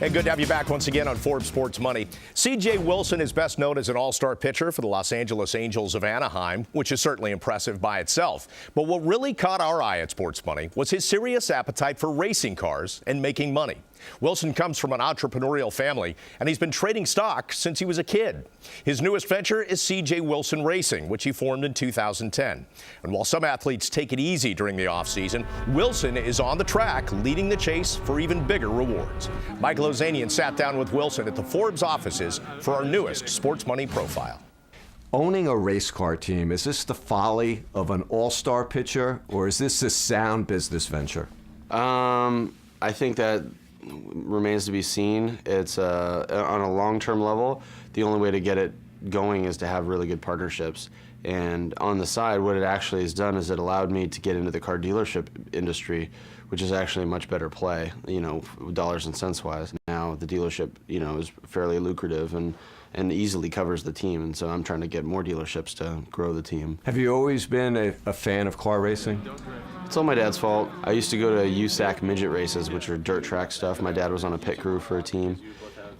And good to have you back once again on Forbes Sports Money. C.J. Wilson is best known as an all-star pitcher for the Los Angeles Angels of Anaheim, which is certainly impressive by itself. But what really caught our eye at Sports Money was his serious appetite for racing cars and making money. Wilson comes from an entrepreneurial family, and he's been trading stock since he was a kid. His newest venture is C.J. Wilson Racing, which he formed in 2010. And while some athletes take it easy during the offseason, Wilson is on the track, leading the chase for even bigger rewards. Mike Lozanian sat down with Wilson at the Forbes offices for our newest Sports Money profile. Owning a race car team, is this the folly of an all-star pitcher, or is this a sound business venture? I think that remains to be seen. It's on a long-term level, the only way to get it going is to have really good partnerships. And on the side, what it actually has done is it allowed me to get into the car dealership industry, which is actually a much better play, dollars and cents wise. Now the dealership, is fairly lucrative and easily covers the team. And so I'm trying to get more dealerships to grow the team. Have you always been a fan of car racing? It's all my dad's fault. I used to go to USAC midget races, which are dirt track stuff. My dad was on a pit crew for a team.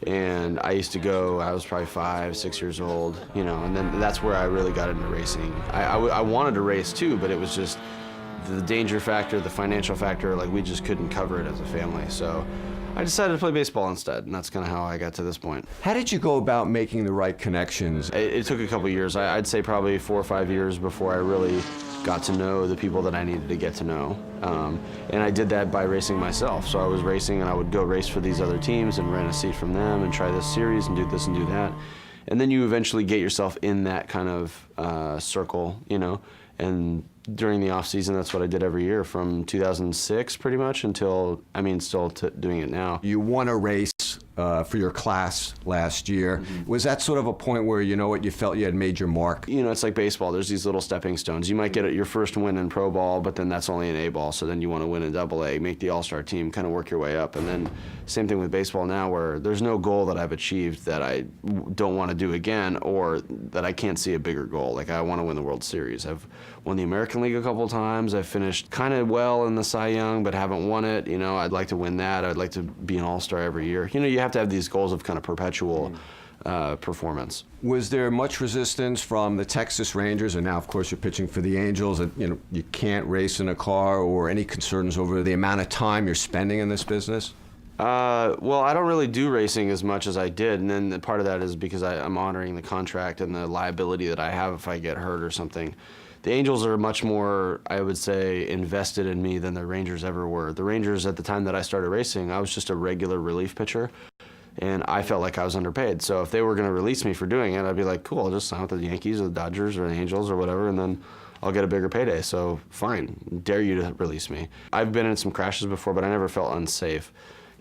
And I used to go, I was probably 5, 6 years old, and then that's where I really got into racing. I wanted to race too, but it was just the danger factor, the financial factor, we just couldn't cover it as a family. So I decided to play baseball instead, and that's kind of how I got to this point. How did you go about making the right connections? It took a couple years. I'd say probably 4 or 5 years before I really got to know the people that I needed to get to know. And I did that by racing myself. So I was racing and I would go race for these other teams and rent a seat from them and try this series and do this and do that. And then you eventually get yourself in that kind of circle, and during the off season, that's what I did every year from 2006 pretty much until, still doing it now. You won a race for your class last year. Mm-hmm. Was that sort of a point where, you felt you had made your mark? It's like baseball. There's these little stepping stones. You might get your first win in pro ball, but then that's only an A ball. So then you want to win in double A, make the all-star team, kind of work your way up. And then same thing with baseball now, where there's no goal that I've achieved that I don't want to do again, or that I can't see a bigger goal. Like I want to win the World Series. I've won the American League a couple of times. I've finished kind of well in the Cy Young, but haven't won it. I'd like to win that. I'd like to be an all-star every year. You have to have these goals of kind of perpetual performance. Was there much resistance from the Texas Rangers, and now of course you're pitching for the Angels, that you can't race in a car, or any concerns over the amount of time you're spending in this business? Well, I don't really do racing as much as I did, and then part of that is because I'm honoring the contract and the liability that I have if I get hurt or something. The Angels are much more, I would say, invested in me than the Rangers ever were. The Rangers, at the time that I started racing, I was just a regular relief pitcher, and I felt like I was underpaid. So if they were going to release me for doing it, I'd be like, cool, I'll just sign with the Yankees or the Dodgers or the Angels or whatever, and then I'll get a bigger payday. So fine, dare you to release me. I've been in some crashes before, but I never felt unsafe.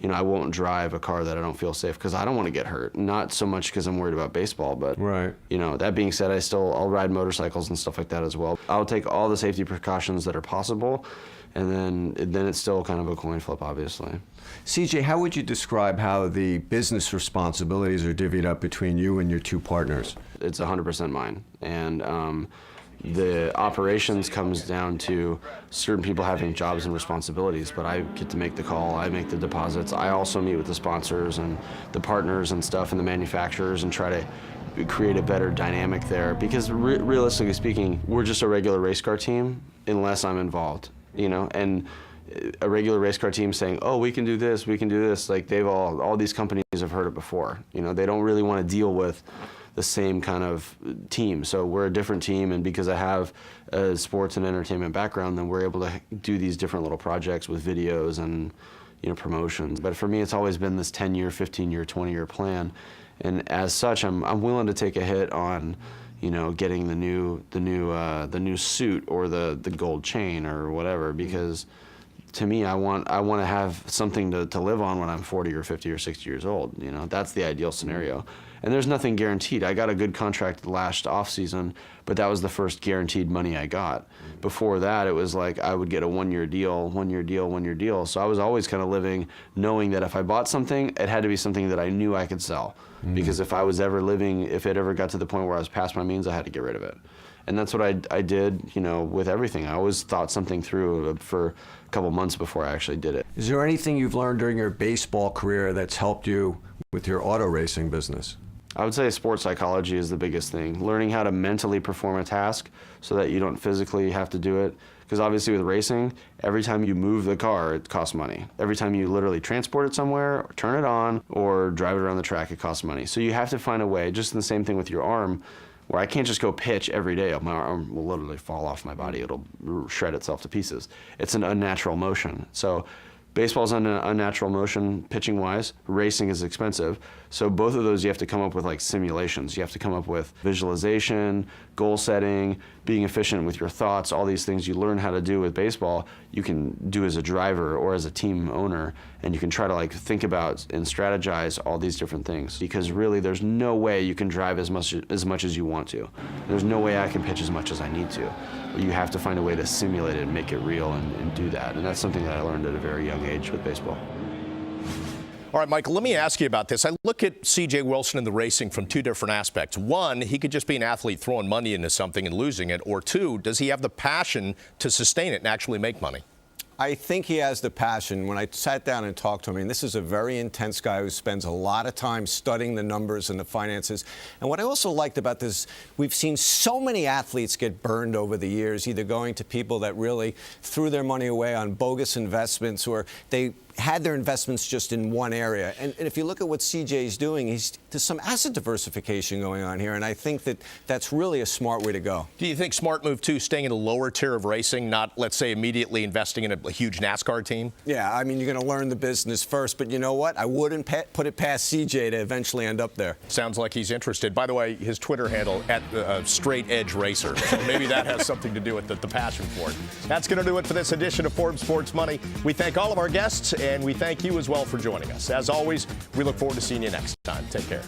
I won't drive a car that I don't feel safe because I don't want to get hurt. Not so much because I'm worried about baseball, but right. That being said, I'll ride motorcycles and stuff like that as well. I'll take all the safety precautions that are possible, and then it's still kind of a coin flip, obviously. CJ, how would you describe how the business responsibilities are divvied up between you and your two partners? It's 100% mine, and the operations comes down to certain people having jobs and responsibilities, but I get to make the call, I make the deposits. I also meet with the sponsors and the partners and stuff and the manufacturers and try to create a better dynamic there, because realistically speaking, we're just a regular race car team unless I'm involved, and a regular race car team saying, oh, we can do this, like all these companies have heard it before. They don't really want to deal with the same kind of team. So we're a different team, and because I have a sports and entertainment background, then we're able to do these different little projects with videos and promotions. But for me, it's always been this 10-year, 15-year, 20-year plan, and as such, I'm willing to take a hit on getting the new suit or the gold chain or whatever, because to me, I want to have something to live on when I'm 40 or 50 or 60 years old. That's the ideal scenario. And there's nothing guaranteed. I got a good contract last off season, but that was the first guaranteed money I got. Before that, it was like I would get a one-year deal. So I was always kind of living knowing that if I bought something, it had to be something that I knew I could sell. Because if it ever got to the point where I was past my means, I had to get rid of it. And that's what I did, with everything. I always thought something through for a couple months before I actually did it. Is there anything you've learned during your baseball career that's helped you with your auto racing business? I would say sports psychology is the biggest thing. Learning how to mentally perform a task so that you don't physically have to do it. Because obviously with racing, every time you move the car, it costs money. Every time you literally transport it somewhere, or turn it on, or drive it around the track, it costs money. So you have to find a way, just the same thing with your arm, where I can't just go pitch every day. My arm will literally fall off my body. It'll shred itself to pieces. It's an unnatural motion. So baseball's an unnatural motion pitching-wise. Racing is expensive. So both of those you have to come up with like simulations. You have to come up with visualization, goal setting, being efficient with your thoughts, all these things you learn how to do with baseball, you can do as a driver or as a team owner, and you can try to like think about and strategize all these different things. Because really there's no way you can drive as much as you want to. There's no way I can pitch as much as I need to. But you have to find a way to simulate it and make it real and do that. And that's something that I learned at a very young age with baseball. All right, Michael, let me ask you about this. I look at C.J. Wilson in the racing from two different aspects. One, he could just be an athlete throwing money into something and losing it. Or two, does he have the passion to sustain it and actually make money? I think he has the passion. When I sat down and talked to him, this is a very intense guy who spends a lot of time studying the numbers and the finances. And what I also liked about this, we've seen so many athletes get burned over the years, either going to people that really threw their money away on bogus investments, or they had their investments just in one area. And if you look at what CJ's doing, there's some asset diversification going on here, and I think that that's really a smart way to go. Do you think smart move, too, staying in the lower tier of racing, not, let's say, immediately investing in a huge NASCAR team? Yeah, I mean, you're going to learn the business first, but you know what? I wouldn't put it past CJ to eventually end up there. Sounds like he's interested. By the way, his Twitter handle, at Straight Edge Racer. So maybe that has something to do with the passion for it. That's going to do it for this edition of Forbes Sports Money. We thank all of our guests, and we thank you as well for joining us. As always, we look forward to seeing you next time. Take care.